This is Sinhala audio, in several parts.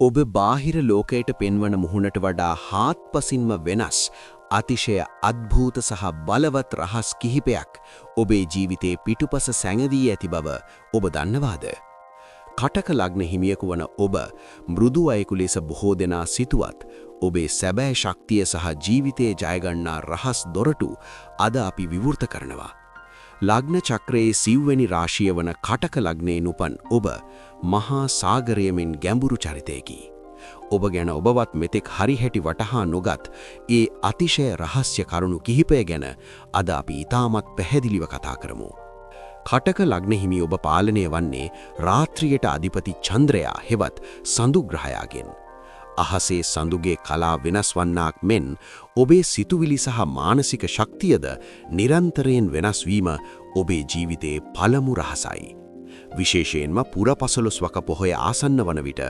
ඔබ බාහිර ලෝකයට පෙන්වන මුහුණට වඩා හාත්පසින්ම වෙනස් අතිශය අద్භූත සහ බලවත් රහස් කිහිපයක් ඔබේ ජීවිතේ පිටුපස සැඟවී ඇති බව ඔබ දන්නවාද? කටක ලග්න හිමියෙකු වන ඔබ මෘදු අයෙකු ලෙස බොහෝ දෙනා සිතුවත් ඔබේ සැබෑ ශක්තිය සහ ජීවිතයේ ජයගන්නා රහස් දොරටු අද අපි විවෘත කරනවා. ලග්න චක්‍රයේ සිව්වෙනි රාශිය වන කටක ලග්නයෙන් උපන් ඔබ මහා සාගරයමින් ගැඹුරු චරිතයකි. ඔබ ගැන ඔබවත් මෙතෙක් හරිහැටි වටහා නොගත් ඒ අතිශය රහස්‍ය කරුණු කිහිපය ගැන අද අපි ඊටමත් පැහැදිලිව කතා කරමු. කටක ලග්න හිමි ඔබ පාලනය වන්නේ රාත්‍රියට අධිපති චන්ද්‍රයා හෙවත් සඳු ග්‍රහයාගෙන්. අහසේ සඳුගේ කලා වෙනස් වන්නාක් මෙන් ඔබේ සිතුවිලි සහ මානසික ශක්තියද නිරන්තරයෙන් වෙනස් වීම ඔබේ ජීවිතයේ පළමු රහසයි. විශේෂයෙන්ම පුරපසළොස්වක පොහොය ආසන්න වන විට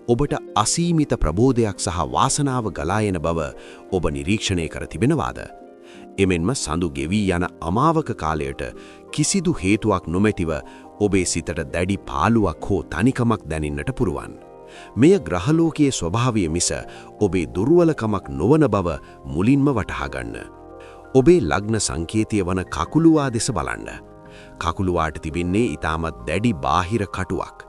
ඔබට අසීමිත ප්‍රබෝධයක් සහ වාසනාව ගලා එන බව ඔබ නිරීක්ෂණය කර තිබෙනවාද? එමෙන්ම සඳු ගෙවී යන අමාවක කාලයට කිසිදු හේතුවක් නොමැතිව ඔබේ සිතට දැඩි පාළුවක් හෝ තනිකමක් දැනෙන්නට පුරුවන්. මෙය ග්‍රහලෝකයේ ස්වභාවය මිස ඔබේ දුර්වලකමක් නොවන බව මුලින්ම වටහා ගන්න. ඔබේ ලග්න සංකේතය වන කකුළුවා දෙස බලන්න. කකුළුවාට තිබෙන්නේ ඊටමත් දැඩි බාහිර කටුවක්.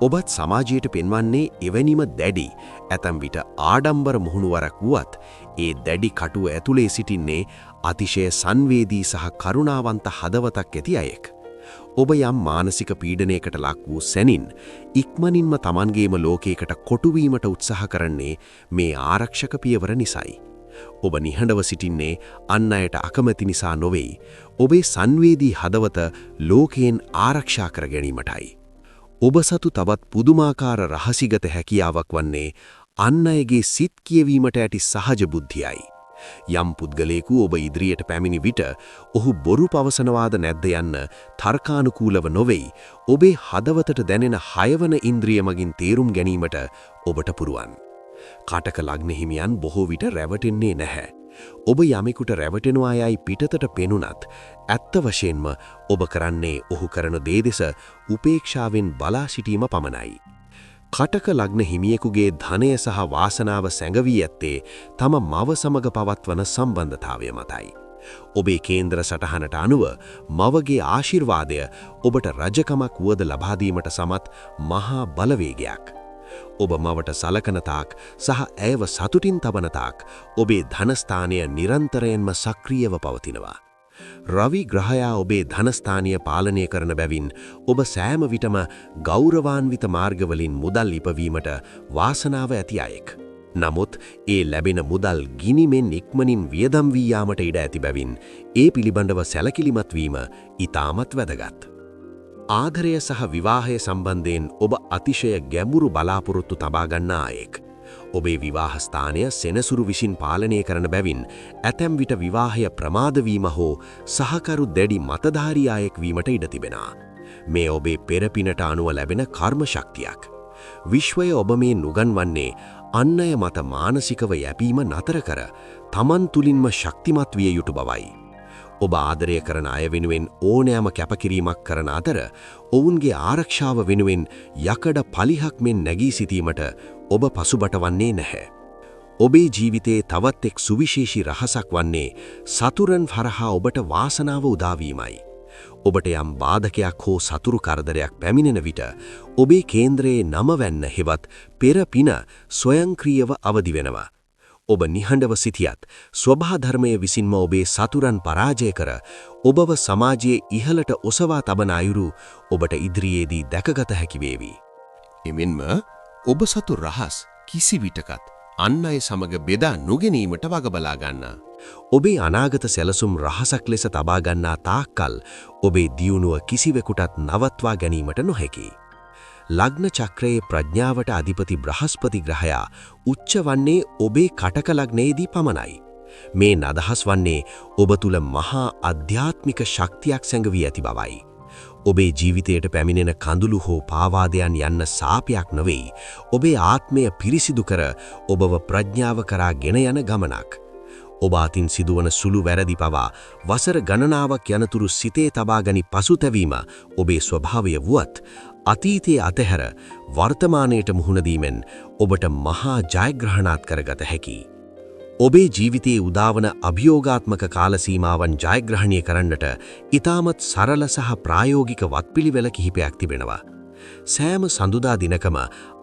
ඔබත් සමාජයට පෙන්වන්නේ එවැනිම දැඩි, ඇතම් විට ආඩම්බර මුහුණුවරක් වුවත් ඒ දැඩි කටුව ඇතුලේ සිටින්නේ අතිශය සංවේදී සහ කරුණාවන්ත හදවතක් ඇති අයෙක්. ඔබ යම් මානසික පීඩනයකට ලක් වූ සැනින් ඉක්මනින්ම Tamanගේම ලෝකයකට කොටු වීමට උත්සාහ කරන්නේ මේ ආරක්ෂක පියවර නිසායි. ඔබ නිහඬව සිටින්නේ අන් අයට අකමැති නිසා නොවේ. ඔබේ සංවේදී හදවත ලෝකයෙන් ආරක්ෂා කර ගැනීමටයි. ඔබ සතු තවත් පුදුමාකාර රහසිගත හැකියාවක් වන්නේ අන් අයගේ සිත් කියවීමට ඇති සහජ බුද්ධියයි. යම් පුද්ගලයෙකු ඔබ ඉදිරියට පැමිණි විට ඔහු බොරු පවසනවාද නැද්ද යන්න තර්කානුකූලව නොවේ. ඔබේ හදවතට දැනෙන හයවන ඉන්ද්‍රිය මගින් තේරුම් ගැනීමට ඔබට පුරුවන්. කටක ලග්න හිමියන් බොහෝ විට රැවටෙන්නේ නැහැ. ඔබ යමෙකුට රැවටෙනවා යයි පිටතට පෙනුනත් ඇත්ත වශයෙන්ම ඔබ කරන්නේ ඔහු කරන දේ දෙස උපේක්ෂාවෙන් බලා සිටීම පමණයි. කටක ලග්න හිමියෙකුගේ ධනය සහ වාසනාව සැඟවී ඇත්තේ තම මව සමග පවත්වන සම්බන්ධතාවය මතයි. ඔබේ කේන්ද්‍ර සටහනට අනුව මවගේ ආශිර්වාදය ඔබට රජකමක් වුවද ලබා දීමට සමත් මහා බලවේගයක්. ඔබ මවට සලකන තාක් සහ ඇයව සතුටින් තබන තාක් ඔබේ ධනස්ථානය නිරන්තරයෙන්ම සක්‍රියව පවතිනවා. රවි ග්‍රහයා ඔබේ ධනස්ථානීය පාලනය කරන බැවින් ඔබ සෑම විටම ගෞරවාන්විත මාර්ගවලින් මුදල් ඉපවීමට වාසනාව ඇති අයෙක්. නමුත් ඒ ලැබෙන මුදල් ගිනිමෙන් ඉක්මනින් වියදම් වී යාමට ඉඩ ඇති බැවින් ඒ පිළිබඳව සැලකිලිමත් වීම ඊටමත් වැදගත්. ආදරය සහ විවාහය සම්බන්ධයෙන් ඔබ අතිශය ගැඹුරු බලාපොරොත්තු තබා ගන්නා අයෙක්. ඔබේ විවාහ ස්ථානය සෙනසුරු විසින් පාලනය කරන බැවින් ඇතැම් විට විවාහය ප්‍රමාද වීම හෝ සහකරු දැඩි මතධාරී අයෙක් වීමට ඉඩ තිබෙනවා. මේ ඔබේ පෙරපිනට අනුව ලැබෙන කර්ම ශක්තියක්. විශ්වය ඔබ මේ නුගන්වන්නේ අන් අය මත මානසිකව යැපීම නතර කර තමන් තුලින්ම ශක්තිමත් විය යුතු බවයි. ඔබ ආදරය කරන අය වෙනුවෙන් ඕනෑම කැපකිරීමක් කරන අතර ඔවුන්ගේ ආරක්ෂාව වෙනුවෙන් යකඩ පලිහක් මෙන් නැගී සිටීමට ඔබ පසුබට වන්නේ නැහැ. ඔබේ ජීවිතයේ තවත් එක් සුවිශේෂී රහසක් වන්නේ සතුරන් හරහා ඔබට වාසනාව උදාවීමයි. ඔබට යම් බාධකයක් හෝ සතුරු කරදරයක් පැමිණෙන විට ඔබේ කේන්ද්‍රයේ නමවැන්න හෙවත් පෙරපින ස්වයංක්‍රීයව අවදි වෙනවා. ඔබ නිහඬව සිටියත් ස්වභාධර්මය විසින්ම ඔබේ සතුරන් පරාජය කර ඔබව සමාජයේ ඉහළට ඔසවා තබන අයුරු ඔබට ඉදිරියේදී දැකගත හැකි වේවි. එමෙන්ම ඔබ සතු රහස් කිසි විටකත් අන් අය සමග බෙදා නොගැනීමට වග බලා ගන්නා. ඔබේ අනාගත සැලසුම් රහසක් ලෙස තබා ගන්නා තාක්කල් ඔබේ දියුණුව කිසිවෙකුටත් නවත්වා ගැනීමට නොහැකි. ලග්න චක්‍රයේ ප්‍රඥාවට අධිපති බ්‍රහස්පති ග්‍රහයා උච්ච වන්නේ ඔබේ කටක ලග්නයේදී පමණයි. මේ නදහස් වන්නේ ඔබ තුල මහා අධ්‍යාත්මික ශක්තියක් සැඟවී ඇති බවයි. ඔබේ ජීවිතයට පැමිණෙන කඳුළු හෝ පාවාදයන් යන්න සාපයක් නොවේ. ඔබේ ආත්මය පිරිසිදු කර ඔබව ප්‍රඥාව කරා ගෙන යන ගමනක්. ඔබ අතින් සිදුවන සුළු වැරදි පවා වසර ගණනාවක් යනතුරු සිතේ තබාගනි පසුතැවීම ඔබේ ස්වභාවය වුවත් අතීතයේ අතහැර වර්තමානයට මුහුණ දීමෙන් ඔබට මහා ජයග්‍රහණාත් කරගත හැකියි. ඔබේ ජීවිතයේ උදාවන අභියෝගාත්මක කාල සීමාවන් ජයග්‍රහණය කරන්නට ඊටමත් සරල සහ ප්‍රායෝගික වත්පිළිවෙල කිහිපයක් තිබෙනවා. සෑම සඳුදා දිනකම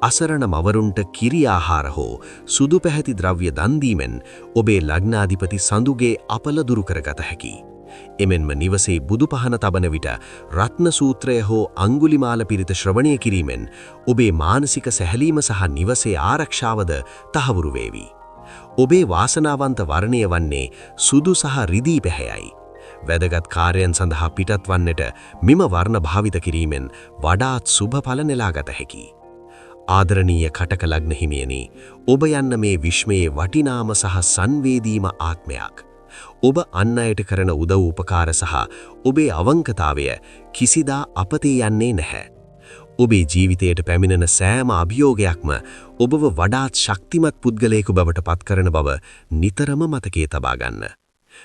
අසරණ මවරුන්ට කිරි ආහාර හෝ සුදු පැහැති ද්‍රව්‍ය දන් දීමෙන් ඔබේ ලග්නාධිපති සඳුගේ අපල දුරු කරගත හැකියි. එමෙන්ම නිවසේ බුදු පහන තබන විට රත්න සූත්‍රය හෝ අංගුලිමාල පිරිත ශ්‍රවණය කිරීමෙන් ඔබේ මානසික සැහැලීම සහ නිවසේ ආරක්ෂාවද තහවුරු වේවි. ඔබේ වාසනාවන්ත වර්ණය වන්නේ සුදු සහ රිදී පැහැයයි. වැදගත් කාර්යයන් සඳහා පිටත් වන්නට මෙම වර්ණ භාවිත කිරීමෙන් වඩාත් සුභ ඵල නෙලාගත හැකියි. ආදරණීය කටක ලග්න හිමියනි, ඔබ යන්න මේ විශ්මයේ වටිනාම සහ සංවේදීම ආත්මයක්. ඔබ අන් අයට කරන උදව් උපකාර සහ ඔබේ අවංකතාවය කිසිදා අපතේ යන්නේ නැහැ. ඔබේ ජීවිතයට පැමිණෙන සෑම අභියෝගයක්ම ඔබව වඩාත් ශක්තිමත් පුද්ගලයෙකු බවට පත් කරන බව නිතරම මතකයේ තබා ගන්න.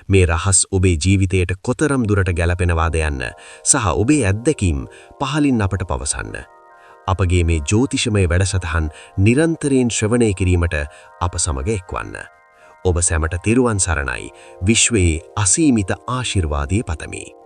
මේ රහස් ඔබේ ජීවිතයට කොතරම් දුරට ගැලපෙනවාද යන්න සහ ඔබේ අත්දැකීම් පහලින් අපට පවසන්න. අපගේ මේ ජ්‍යොතිෂමය වැඩසටහන් නිරන්තරයෙන් ශ්‍රවණය කිරීමට අප සමග එක්වන්න. ඔබ සැමට තෙරුවන් සරණයි. විශ්වයේ අසීමිත ආශිර්වාදයේ පතමි.